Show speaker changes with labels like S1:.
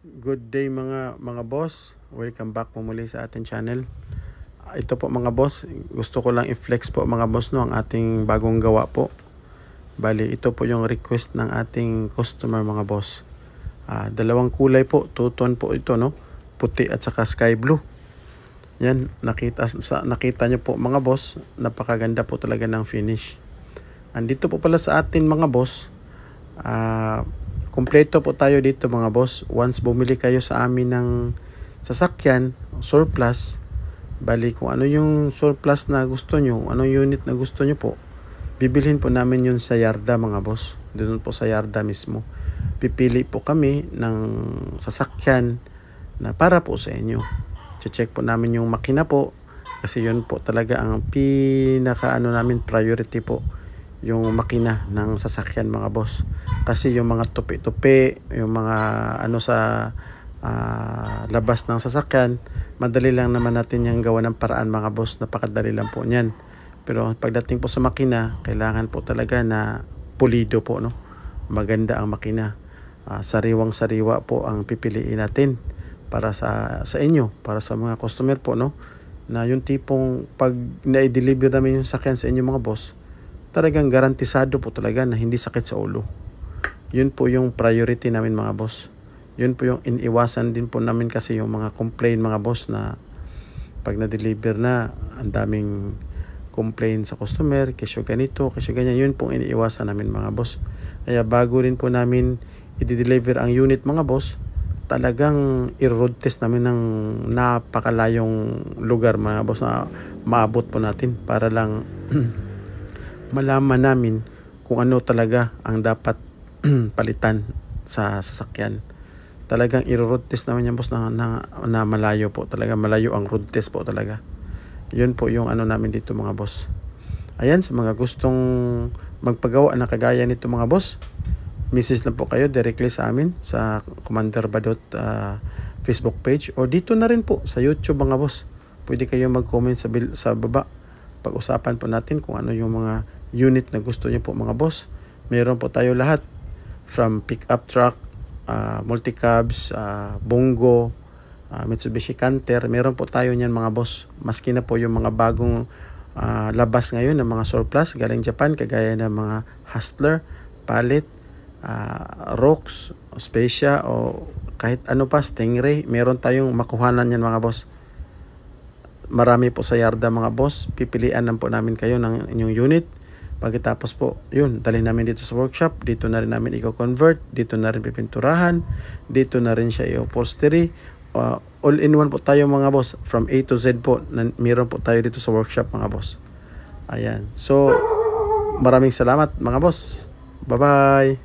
S1: Good day mga boss. Welcome back po muli sa ating channel. Ito po mga boss, gusto ko lang i-flex po mga boss no ang ating bagong gawa po. Bali, ito po yung request ng ating customer mga boss. Dalawang kulay po, two-tone po ito no. Puti at saka sky blue. Yan, nakita nyo po mga boss, napakaganda po talaga ng finish. Andito po pala sa atin mga boss, kumpleto po tayo dito mga boss. Once bumili kayo sa amin ng sasakyan, surplus, bali kung ano yung surplus na gusto nyo, anong unit na gusto nyo po, bibilhin po namin yun sa yarda mga boss. Doon po sa yarda mismo. Pipili po kami ng sasakyan na para po sa inyo. Check po namin yung makina po, kasi yun po talaga ang pinaka namin priority po, yung makina ng sasakyan mga boss. Kasi yung mga tupi-tupi, yung mga sa labas ng sasakyan, madali lang naman natin yung gawa ng paraan mga boss. Napakadali lang po niyan. Pero pagdating po sa makina, kailangan po talaga na pulido po no. Maganda ang makina. Sariwang-sariwa po ang pipiliin natin para sa inyo, para sa mga customer po no. Na yung tipong pag na-deliver namin yung sasakyan sa inyo mga boss, talagang garantisado po talaga na hindi sakit sa ulo. Yun po yung priority namin mga boss. Yun po yung iniwasan din po namin, kasi yung mga complaint mga boss na pag na-deliver na, ang daming complaint sa customer, kesyo ganito, kesyo ganyan. Yun po iniiwasan namin mga boss. Kaya bago rin po namin i-deliver ang unit mga boss, talagang i-road test namin ng napakalayong lugar mga boss na maabot po natin, para lang malaman namin kung ano talaga ang dapat palitan sa sasakyan. Talagang i-road test namin yan boss na malayo po talaga. Malayo ang road test po talaga. Yun po yung namin dito mga boss. Ayan, sa mga gustong magpagawa na kagaya nito mga boss, message lang po kayo directly sa amin sa Commander Badot Facebook page, o dito na rin po sa YouTube mga boss. Pwede kayo mag-comment sa baba. Pag-usapan po natin kung ano yung mga unit na gusto niyo po mga boss. Meron po tayo lahat, from pick-up truck, multi-cabs, bongo, Mitsubishi Canter. Meron po tayo niyan mga boss. Maski na po yung mga bagong labas ngayon ng mga surplus galing Japan, kagaya ng mga Hustler, Palit, Rocks, Specia, o kahit ano pa, Stingray. Meron tayong makuhanan yan mga boss. Marami po sa yarda mga boss. Pipilian lang po namin kayo ng inyong unit. Pagkatapos po, yun, dalhin namin dito sa workshop. Dito na rin namin i-convert. Dito na rin pipinturahan. Dito na rin siya i-upholstery. All-in-one po tayo mga boss. From A to Z po. Meron po tayo dito sa workshop mga boss. Ayan. So, maraming salamat mga boss. Bye-bye.